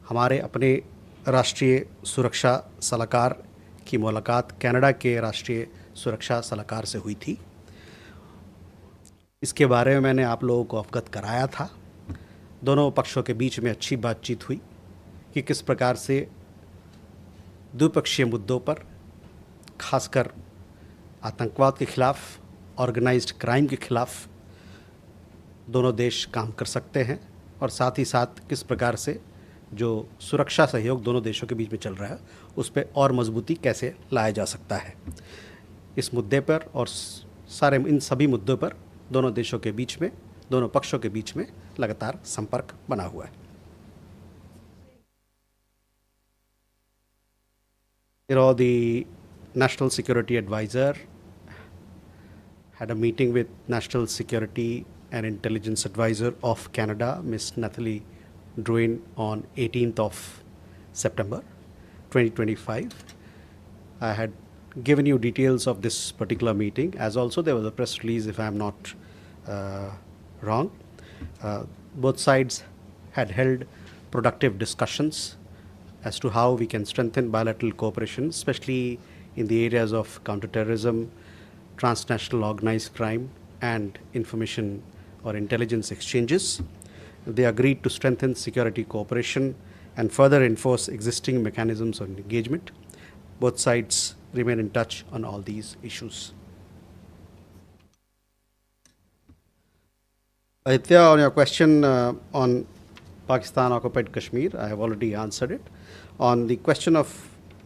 हमारे अपने राष्ट्रीय सुरक्षा सलाहकार की मुलाकात कनाडा के राष्ट्रीय सुरक्षा सलाहकार से हुई थी। इसके बारे में मैंने आप लोगों को अवगत कराया था। दोनों पक्षों के बीच में अच्छी बातचीत हुई कि किस प्रकार से द्विपक्षीय मुद्दों पर, खासकर आतंकवाद के खिलाफ, ऑर्गेनाइज्ड क्राइम के खिलाफ दोनों देश काम कर सकते हैं, और साथ ही साथ किस प्रकार से जो सुरक्षा सहयोग दोनों देशों के बीच में चल रहा है उस पर और मजबूती कैसे लाया जा सकता है। इस मुद्दे पर और सारे इन सभी मुद्दों पर दोनों देशों के बीच में, दोनों पक्षों के बीच में लगातार संपर्क बना हुआ है। The National Security Advisor had a meeting with National Security and Intelligence Advisor of Canada, Ms. Nathalie Drouin, on 18th of September 2025. I had given you details of this particular meeting, as also there was a press release, if I am not wrong. Both sides had held productive discussions as to how we can strengthen bilateral cooperation, especially in the areas of counterterrorism, transnational organized crime, and information or intelligence exchanges. They agreed to strengthen security cooperation and further enforce existing mechanisms of engagement. Both sides remain in touch on all these issues. Aditya, on your question on Pakistan occupied Kashmir, I have already answered it. On the question of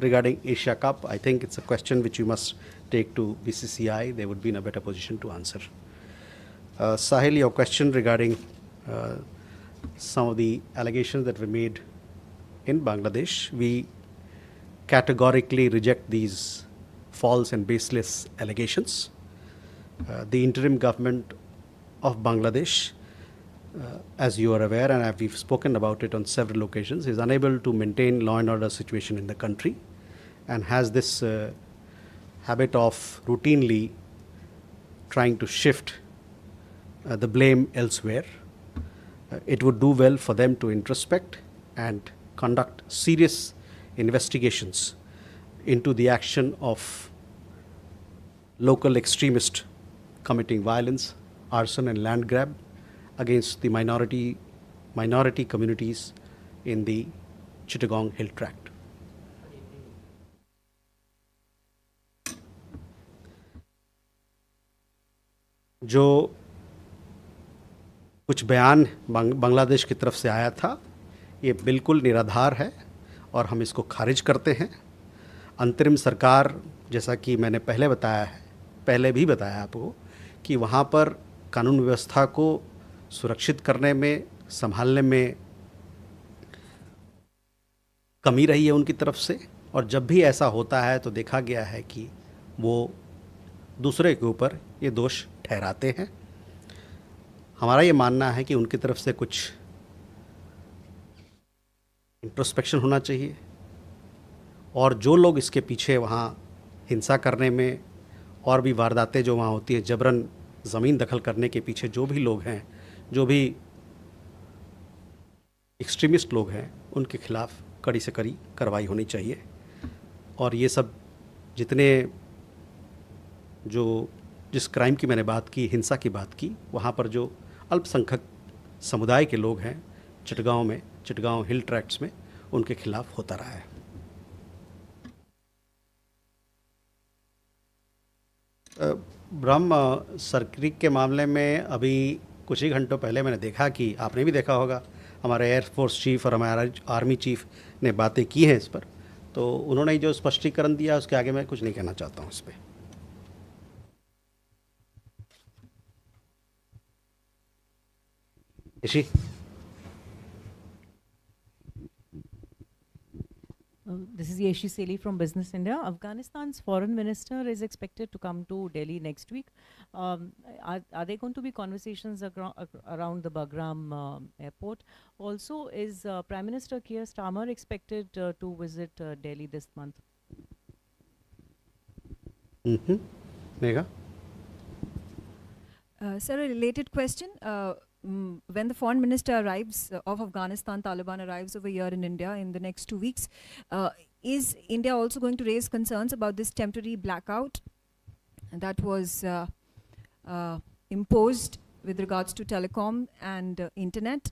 regarding Asia Cup, I think it's a question which you must take to BCCI. They would be in a better position to answer. Sahil, your question regarding some of the allegations that were made in Bangladesh, we categorically reject these false and baseless allegations. The interim government of Bangladesh, as you are aware, and we've spoken about it on several occasions, is unable to maintain law and order situation in the country and has this habit of routinely trying to shift the blame elsewhere. It would do well for them to introspect and conduct serious investigations into the action of local extremists committing violence, arson, and land grab against the minority communities in the Chittagong Hill Tract. जो कुछ बयान बांग्लादेश की तरफ से आया था, ये बिल्कुल निराधार है और हम इसको खारिज करते हैं। अंतरिम सरकार, जैसा कि मैंने पहले भी बताया आपको, कि वहाँ पर कानून व्यवस्था को सुरक्षित करने में, संभालने में कमी रही है उनकी तरफ से, और जब भी ऐसा होता है तो देखा गया है कि वो दूसरे के ऊपर ये दोष ठहराते हैं। हमारा ये मानना है कि उनकी तरफ से कुछ इंट्रोस्पेक्शन होना चाहिए, और जो लोग इसके पीछे वहाँ हिंसा करने में और भी वारदातें जो वहाँ होती है, जबरन ज़मीन दखल करने के पीछे जो भी लोग हैं, जो भी एक्सट्रीमिस्ट लोग हैं, उनके खिलाफ कड़ी से कड़ी कार्रवाई होनी चाहिए। और ये सब जितने जिस क्राइम की मैंने बात की, हिंसा की बात की, वहाँ पर जो अल्पसंख्यक समुदाय के लोग हैं चिटगांव हिल ट्रैक्ट्स में, उनके खिलाफ होता रहा है। ब्रह्म सर्किट के मामले में अभी कुछ ही घंटों पहले मैंने देखा कि आपने भी देखा होगा, हमारे एयरफोर्स चीफ और हमारा आर्मी चीफ ने बातें की हैं इस पर, तो उन्होंने जो स्पष्टीकरण दिया उसके आगे मैं कुछ नहीं कहना चाहता हूँ इस पर। इसी This is Yeshi Seli from Business India. Afghanistan's foreign minister is expected to come to Delhi next week. Are there going to be conversations around the Bagram airport? Also, is Prime Minister Keir Starmer expected to visit Delhi this month? Megha? Sir, a related question. when the foreign minister arrives of Afghanistan, Taliban arrives over here in India in the next 2 weeks, is India also going to raise concerns about this temporary blackout that was imposed with regards to telecom and internet?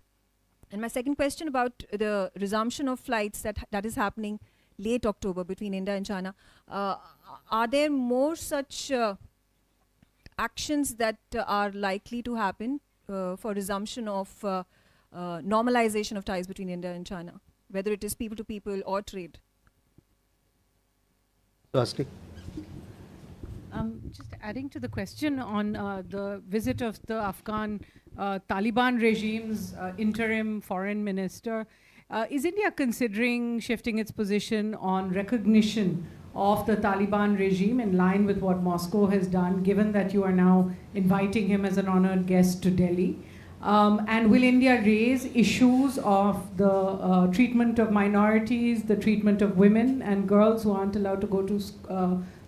And my second question about the resumption of flights that is happening late October between India and China. Are there more such actions that are likely to happen for resumption of normalization of ties between India and China, whether it is people to people or trade? Asli? Just adding to the question on the visit of the Afghan Taliban regime's interim foreign minister, is India considering shifting its position on recognition of the Taliban regime in line with what Moscow has done, given that you are now inviting him as an honored guest to Delhi? And will India raise issues of the treatment of minorities, the treatment of women and girls who aren't allowed to go to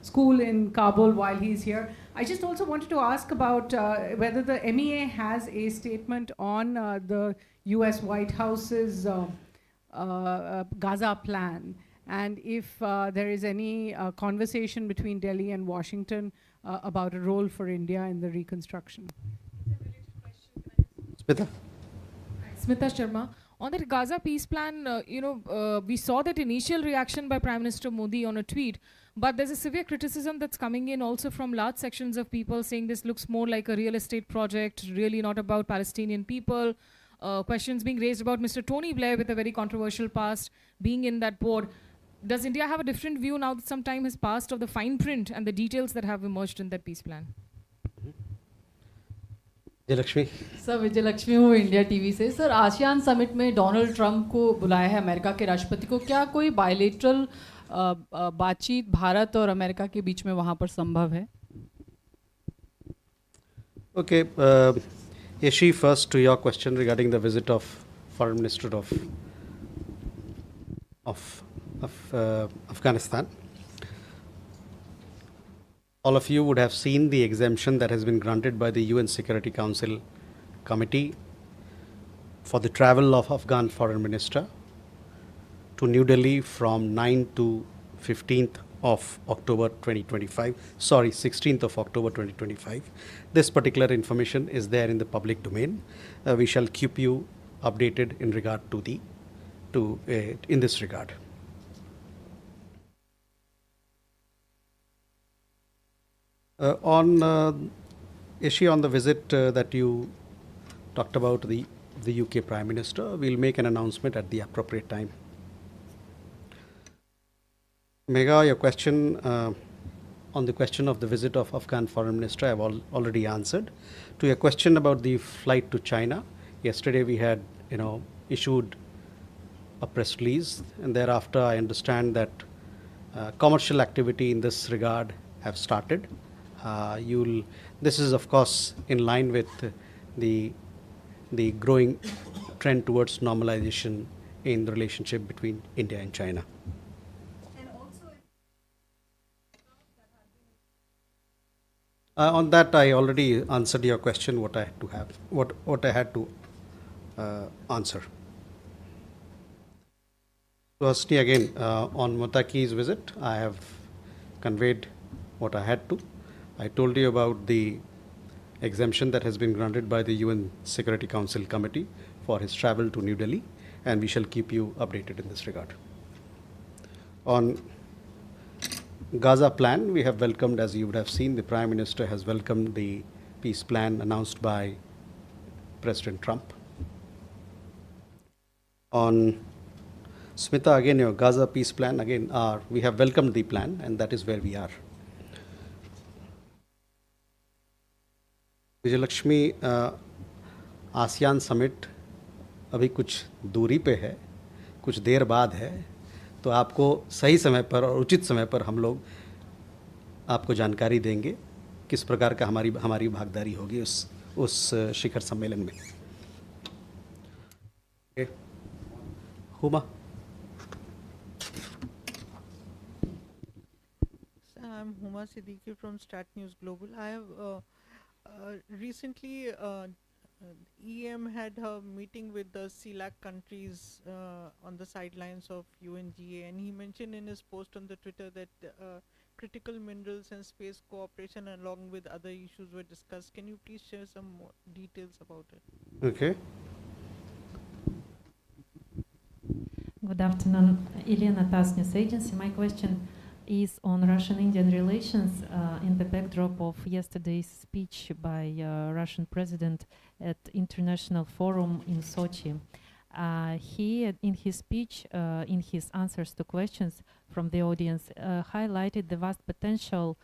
school in Kabul while he's here? I just also wanted to ask about whether the MEA has a statement on the US White House's Gaza plan, and if there is any conversation between Delhi and Washington about a role for India in the reconstruction. Smita? Smita Sharma. On the Gaza peace plan, we saw that initial reaction by Prime Minister Modi on a tweet, but there's a severe criticism that's coming in also from large sections of people saying this looks more like a real estate project, really not about Palestinian people. Questions being raised about Mr. Tony Blair with a very controversial past being in that board. Does India have a different view now that some time has passed of the fine print and the details that have emerged in that peace plan? Vijayalakshmi? Sir Vijayalakshmi हूँ India TV से। Sir ASEAN summit में Donald Trump को बुलाया है America के राष्ट्रपति को, क्या कोई बायलेटरल बातचीत भारत और अमेरिका के बीच में वहाँ पर संभव है? Okay, Yeshi, first to your question regarding the visit of Foreign Minister of Afghanistan. All of you would have seen the exemption that has been granted by the UN Security Council Committee for the travel of Afghan Foreign Minister to New Delhi from 9th to 15th of October 2025, 16th of October 2025. This particular information is there in the public domain. We shall keep you updated in regard to in this regard. On the visit that you talked about, the UK Prime Minister, we'll make an announcement at the appropriate time. Megha, your question on the question of the visit of Afghan Foreign Minister, I've already answered. To your question about the flight to China, yesterday we had issued a press release, and thereafter I understand that commercial activity in this regard have started. This is of course in line with the growing trend towards normalization in the relationship between India and China. On that, I already answered your question. What I had to answer. Firstly, again on Motaki's visit, I have conveyed what I had to. I told you about the exemption that has been granted by the UN Security Council Committee for his travel to New Delhi, and we shall keep you updated in this regard. On Gaza plan, we have welcomed, as you would have seen, the Prime Minister has welcomed the peace plan announced by President Trump. On Smita, again, your Gaza peace plan, again, we have welcomed the plan, and that is where we are. Vijayalakshmi, ASEAN summit अभी कुछ दूरी पे है, कुछ देर बाद है, तो आपको सही समय पर और उचित समय पर हम लोग आपको जानकारी देंगे किस प्रकार का हमारी भागीदारी होगी उस शिखर सम्मेलन में. Huma. I'm Huma Siddiqui from Stat News Global. I have recently EM had a meeting with the CELAC countries on the sidelines of UNGA, and he mentioned in his post on the Twitter that critical minerals and space cooperation along with other issues were discussed. Can you please share some more details about it? Okay. Good afternoon, Elena Tass, News Agency. My question is on Russian-Indian relations in the backdrop of yesterday's speech by Russian president at International Forum in Sochi. He, in his speech, in his answers to questions from the audience, highlighted the vast potential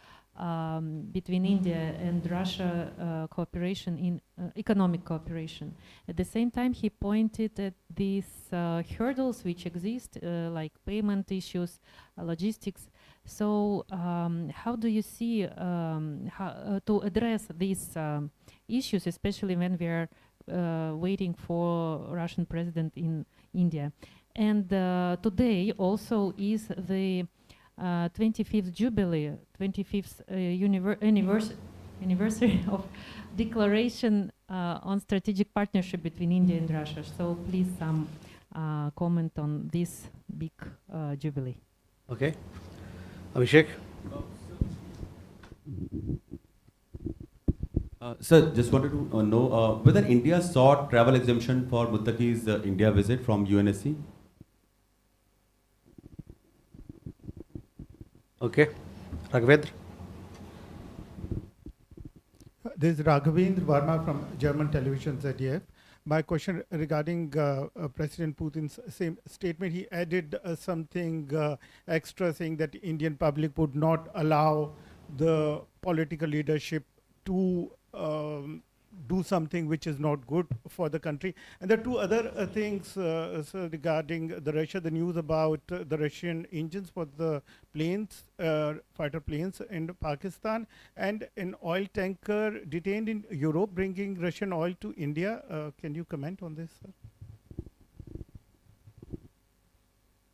between India and Russia cooperation in economic cooperation. At the same time, he pointed at these hurdles which exist, like payment issues, logistics. So how do you see how, to address these issues, especially when we are waiting for Russian president in India? And today also is the 25th jubilee, 25th anniversary of declaration on strategic partnership between India and Russia. So please some comment on this big jubilee. Okay. Abhishek? Sir, just wanted to know whether India sought travel exemption for Muttaqi's India visit from UNSC? Okay. Raghavendra? This is Raghavendra Verma from German television ZDF. My question regarding President Putin's same statement, he added something extra saying that Indian public would not allow the political leadership to do something which is not good for the country. And there are two other things so regarding the Russia, the news about the Russian engines for the planes, fighter planes in Pakistan, and an oil tanker detained in Europe bringing Russian oil to India. Can you comment on this, sir?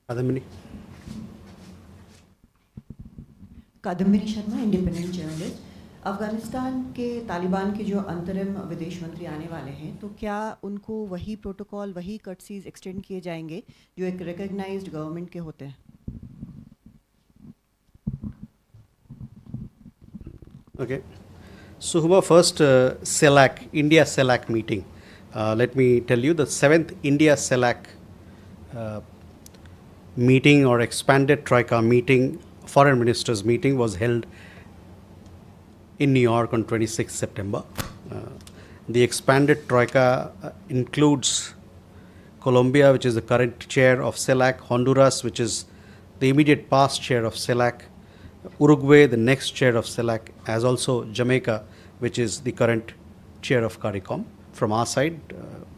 Adamini? Kadambini Sharma, independent journalist. Afghanistan के तालिबान के जो अंतरिम विदेश मंत्री आने वाले हैं, तो क्या उनको वही प्रोटोकॉल, वही कर्टसीज एक्सटेंड किए जाएंगे जो एक रिकग्नाइज्ड गवर्नमेंट के होते हैं? Okay. Suhuma, first CELAC, India CELAC meeting. Let me tell you, the 7th India CELAC meeting or expanded Troika meeting, foreign ministers meeting was held in New York on 26th September. The expanded Troika includes Colombia, which is the current chair of CELAC, Honduras, which is the immediate past chair of CELAC, Uruguay, the next chair of CELAC, as also Jamaica, which is the current chair of CARICOM. From our side,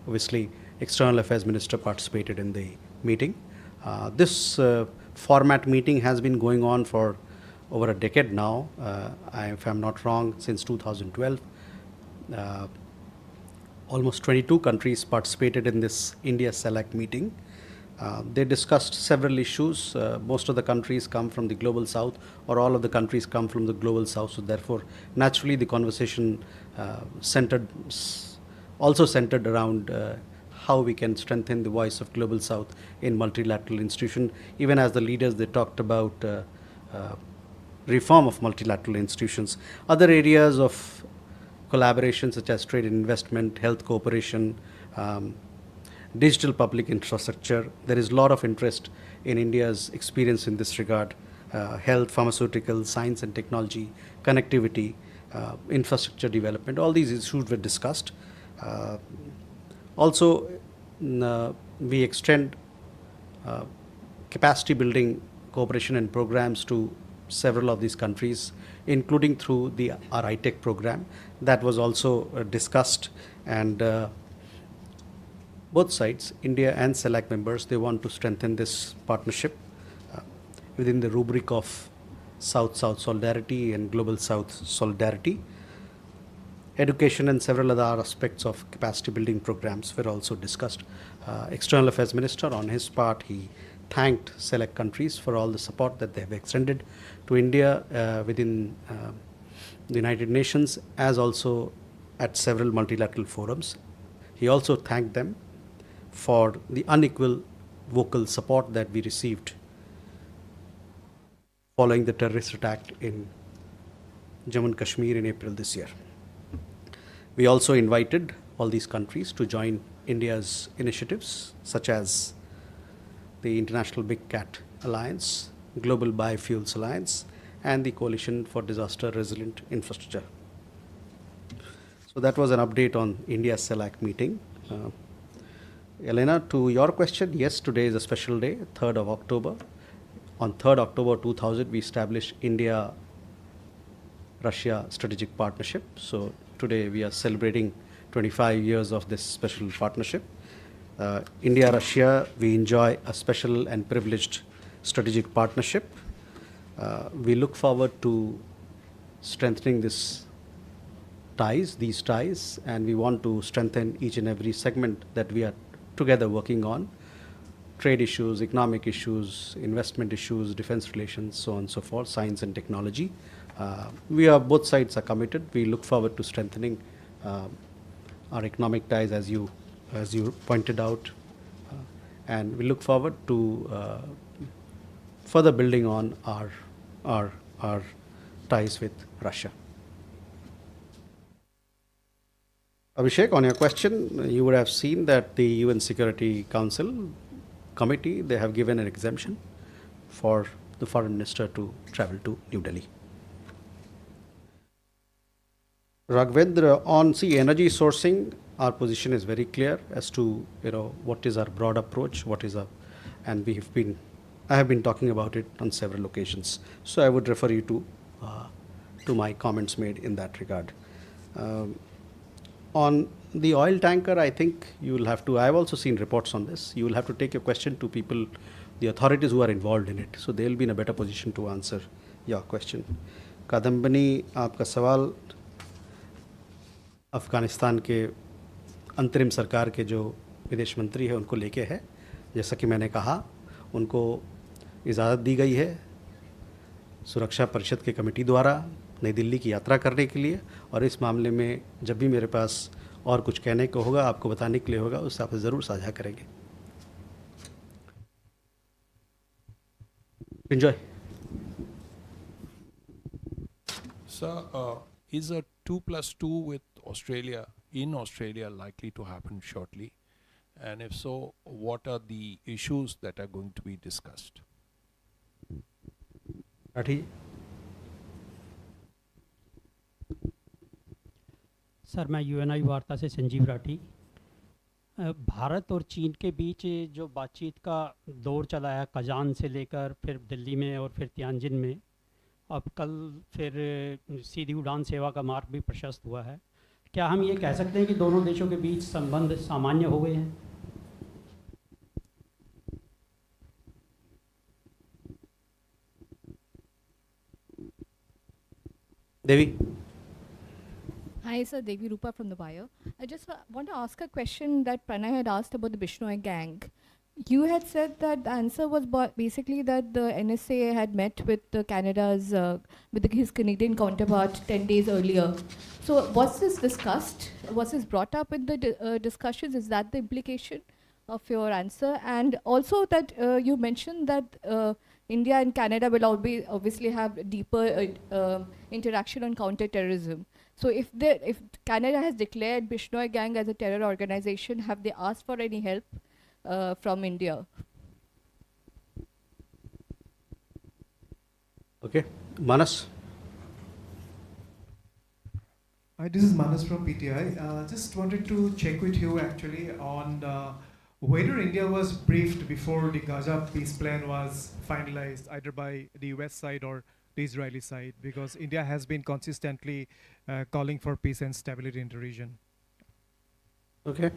obviously, External Affairs Minister participated in the meeting. This format meeting has been going on for over a decade now, if I'm not wrong, since 2012. Almost 22 countries participated in this India CELAC meeting. They discussed several issues. Most of the countries come from the Global South, or all of the countries come from the Global South, so therefore, naturally, the conversation also centered around how we can strengthen the voice of Global South in multilateral institutions. Even as the leaders, they talked about reform of multilateral institutions. Other areas of collaboration such as trade and investment, health cooperation, digital public infrastructure. There is a lot of interest in India's experience in this regard. Health, pharmaceutical, science and technology, connectivity, infrastructure development, all these issues were discussed. Also, we extend capacity building cooperation and programs to several of these countries, including through our ITEC program. That was also discussed, and both sides, India and CELAC members, they want to strengthen this partnership within the rubric of South-South solidarity and Global South solidarity. Education and several other aspects of capacity building programs were also discussed. External Affairs Minister, on his part, he thanked CELAC countries for all the support that they have extended to India within the United Nations, as also at several multilateral forums. He also thanked them for the unequal vocal support that we received following the terrorist attack in Jammu and Kashmir in April this year. We also invited all these countries to join India's initiatives such as the International Big Cat Alliance, Global Biofuels Alliance, and the Coalition for Disaster Resilient Infrastructure. So that was an update on India CELAC meeting. Elena, to your question, yes, today is a special day, 3rd of October. On 3rd October 2000, we established India-Russia Strategic Partnership. So today we are celebrating 25 years of this special partnership. India-Russia, we enjoy a special and privileged strategic partnership. We look forward to strengthening these ties, and we want to strengthen each and every segment that we are together working on. Trade issues, economic issues, investment issues, defense relations, so on and so forth, science and technology. Both sides are committed. We look forward to strengthening our economic ties as you pointed out, and we look forward to further building on our ties with Russia. Abhishek, on your question, you would have seen that the UN Security Council Committee, they have given an exemption for the foreign minister to travel to New Delhi. Raghavendra, on energy sourcing, our position is very clear as to what is our broad approach, and I have been talking about it on several occasions. So I would refer you to my comments made in that regard. On the oil tanker, I think you will have to, I have also seen reports on this, you will have to take your question to people, the authorities who are involved in it. So they will be in a better position to answer your question. Kadambani, आपका सवाल अफ़गानिस्तान के अंतरिम सरकार के जो विदेश मंत्री है उनको लेके है। जैसा कि मैंने कहा, उनको इजाज़त दी गई है सुरक्षा परिषद के कमेटी द्वारा नई दिल्ली की यात्रा करने के लिए, और इस मामले में जब भी मेरे पास और कुछ कहने को होगा, आपको बताने के लिए होगा, उससे आप ज़रूर साझा करेंगे। Enjoy. Sir, is a 2+2 with Australia, in Australia, likely to happen shortly? And if so, what are the issues that are going to be discussed? Rathi. Sir, मैं यूएनआई वार्ता से संजीव राठी। भारत और चीन के बीच जो बातचीत का दौर चला है, कजान से लेकर फिर दिल्ली में और फिर तियानजिन में, अब कल फिर सीधी उड़ान सेवा का मार्ग भी प्रशस्त हुआ है, क्या हम ये कह सकते हैं कि दोनों देशों के बीच संबंध सामान्य हो गए हैं? देवी. Hi, sir. Devi Rupa from the WION. I just want to ask a question that Pranay had asked about the Bishnoi gang. You had said that the answer was basically that the NSA had met with Canada's, with his Canadian counterpart 10 days earlier. So was this discussed? Was this brought up in the discussions? Is that the implication of your answer? And also that you mentioned that India and Canada will obviously have deeper interaction on counter-terrorism. So if Canada has declared Bishnoi gang as a terror organization, have they asked for any help from India? Okay, Manas. Hi, this is Manas from PTI. Just wanted to check with you actually on whether India was briefed before the Gaza peace plan was finalized, either by the US side or the Israeli side, because India has been consistently calling for peace and stability in the region. Okay.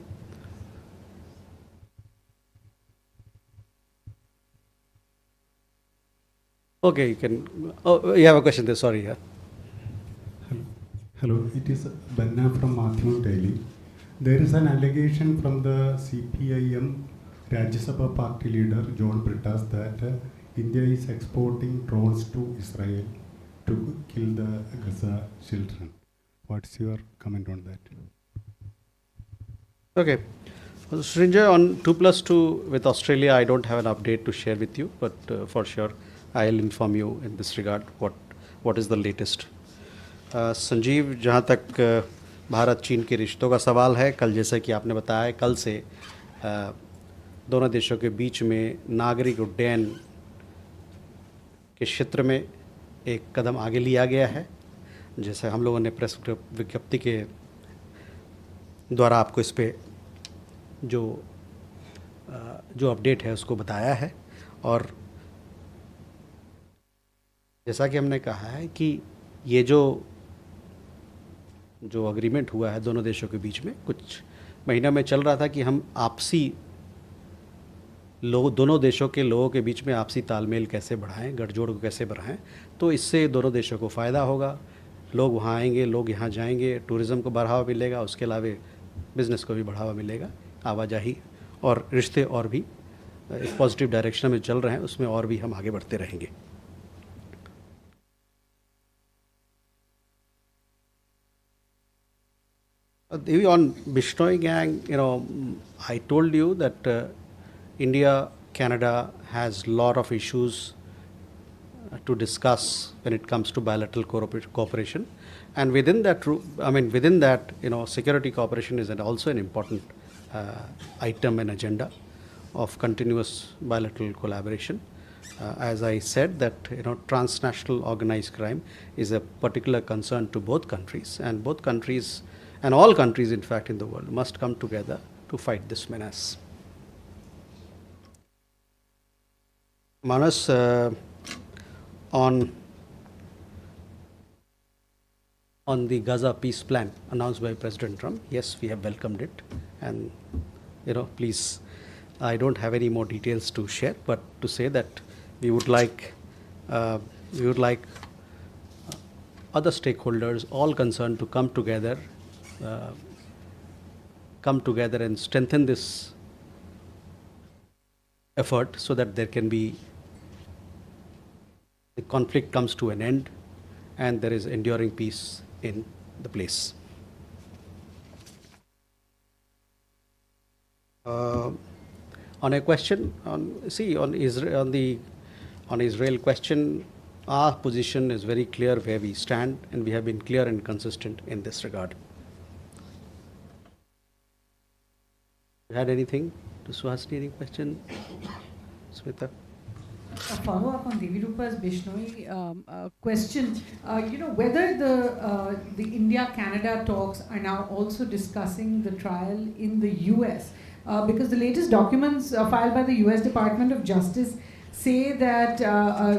Okay, you can. Oh, you have a question there. Sorry. Yeah. Hello, it is Banna from Matthew Daily. There is an allegation from the CPIM Rajya Sabha party leader John Brittas that India is exporting drones to Israel to kill the Gaza children. What's your comment on that? Okay. Well, Srinjoy, on 2+2 with Australia, I don't have an update to share with you, but for sure I'll inform you in this regard what is the latest. Sanjeev, जहाँ तक भारत चीन के रिश्तों का सवाल है, कल जैसा कि आपने बताया, कल से दोनों देशों के बीच में नागरिक उड्डयन के क्षेत्र में एक कदम आगे लिया गया है, जैसे हम लोगों ने प्रेस विज्ञप्ति के द्वारा आपको इस पे जो अपडेट है उसको बताया है। और जैसा कि हमने कहा है कि ये जो अग्रीमेंट हुआ है दोनों देशों के बीच में, कुछ महीना में चल रहा था कि हम आपसी दोनों देशों के लोगों के बीच में आपसी तालमेल कैसे बढ़ाएं, गठजोड़ को कैसे बढ़ाएं, तो इससे दोनों देशों को फ़ायदा होगा। लोग वहाँ आएंगे, लोग यहाँ जाएंगे, टूरिज़्म को बढ़ावा मिलेगा, उसके अलावा बिज़नेस को भी बढ़ावा मिलेगा, आवाजाही और रिश्ते और भी एक पॉजिटिव डायरेक्शन में चल रहे हैं, उसमें और भी हम आगे बढ़ते रहेंगे। On Bishnoi gang, I told you that India, Canada has a lot of issues to discuss when it comes to bilateral cooperation, and within that, security cooperation is also an important item and agenda of continuous bilateral collaboration. As I said, that transnational organized crime is a particular concern to both countries, and both countries and all countries, in fact, in the world must come together to fight this menace. Manas, on the Gaza peace plan announced by President Trump, yes, we have welcomed it, and please, I don't have any more details to share, but to say that we would like other stakeholders, all concerned, to come together and strengthen this effort so that there can be the conflict comes to an end and there is enduring peace in the place. On a question on Israel question, our position is very clear where we stand, and we have been clear and consistent in this regard. You had anything to Suhasini? Any question? Smita? A follow up on Devi Rupa's Bishnoi question. Whether the India-Canada talks are now also discussing the trial in the US, because the latest documents filed by the US Department of Justice say that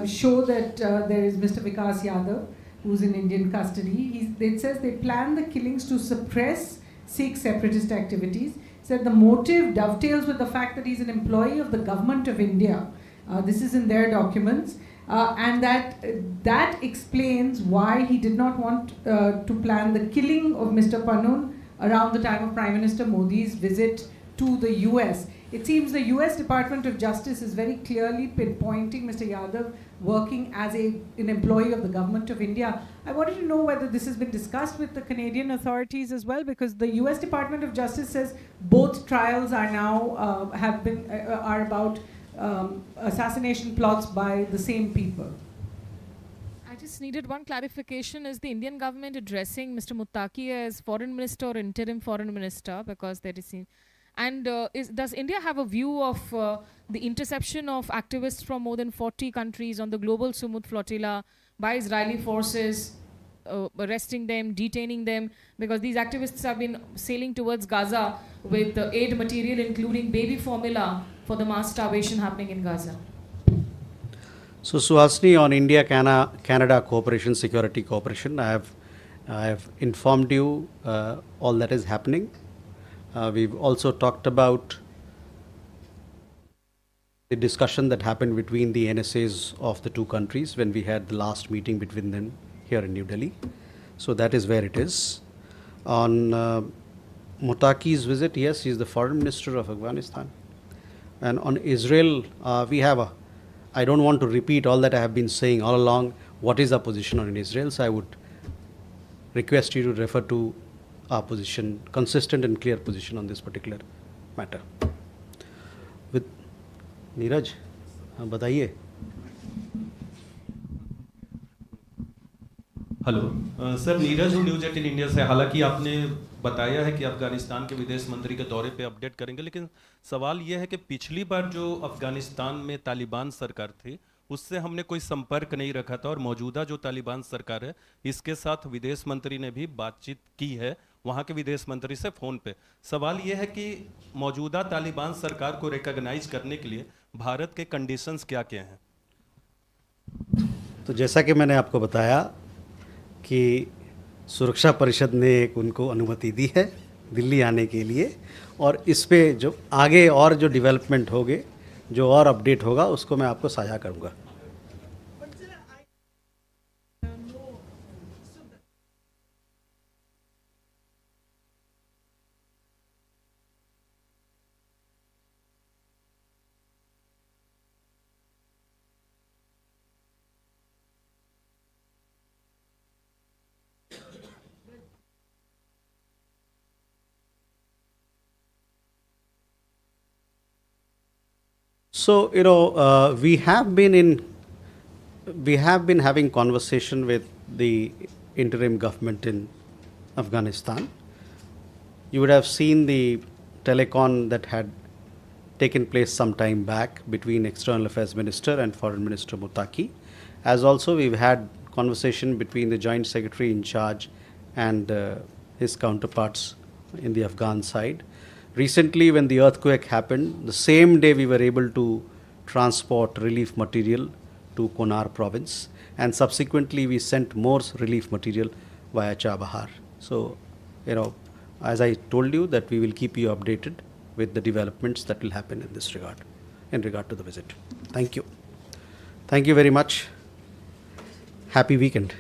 show that there is Mr. Vikas Yadav, who's in Indian custody. It says they plan the killings to suppress Sikh separatist activities. Said the motive dovetails with the fact that he's an employee of the government of India. This is in their documents, and that explains why he did not want to plan the killing of Mr. Panun around the time of Prime Minister Modi's visit to the US. It seems the US Department of Justice is very clearly pinpointing Mr. Yadav working as an employee of the government of India. I wanted to know whether this has been discussed with the Canadian authorities as well, because the US Department of Justice says both trials are now are about assassination plots by the same people. I just needed one clarification. Is the Indian government addressing Mr. Muttaqi as foreign minister or interim foreign minister? Because there is... And does India have a view of the interception of activists from more than 40 countries on the global Sumud flotilla by Israeli forces, arresting them, detaining them? Because these activists have been sailing towards Gaza with aid material, including baby formula, for the mass starvation happening in Gaza. So, Suhasini, on India-Canada cooperation, security cooperation, I have informed you all that is happening. We've also talked about the discussion that happened between the NSAs of the two countries when we had the last meeting between them here in New Delhi. So that is where it is. On Muttaqi's visit, yes, he is the foreign minister of Afghanistan. And on Israel, we have I don't want to repeat all that I have been saying all along, what is our position on Israel. So I would request you to refer to our position, consistent and clear position on this particular matter. With Neeraj, बताइए. Hello sir, Neeraj हूँ news 18 India से. हालांकि आपने बताया है कि अफगानिस्तान के विदेश मंत्री के दौरे पे अपडेट करेंगे, लेकिन सवाल यह है कि पिछली बार जो अफगानिस्तान में तालिबान सरकार थी उससे हमने कोई संपर्क नहीं रखा था, और मौजूदा जो तालिबान सरकार है इसके साथ विदेश मंत्री ने भी बातचीत की है वहाँ के विदेश मंत्री से फ़ोन पे. सवाल यह है कि मौजूदा तालिबान सरकार को रिकॉग्नाइज करने के लिए भारत के कंडीशंस क्या क्या हैं? तो जैसा कि मैंने आपको बताया कि सुरक्षा परिषद ने एक उनको अनुमति दी है दिल्ली आने के लिए, और इस पे जो आगे और जो डेवलपमेंट होंगे, जो और अपडेट होगा, उसको मैं आपको साझा करूँगा. So, we have been having conversation with the interim government in Afghanistan. You would have seen the telecon that had taken place some time back between External Affairs Minister and Foreign Minister Muttaqi. As also, we've had conversation between the Joint Secretary in charge and his counterparts in the Afghan side. Recently, when the earthquake happened, the same day we were able to transport relief material to Konar province, and subsequently we sent more relief material via Chabahar. So, as I told you, that we will keep you updated with the developments that will happen in this regard, in regard to the visit. Thank you. Thank you very much. Happy weekend.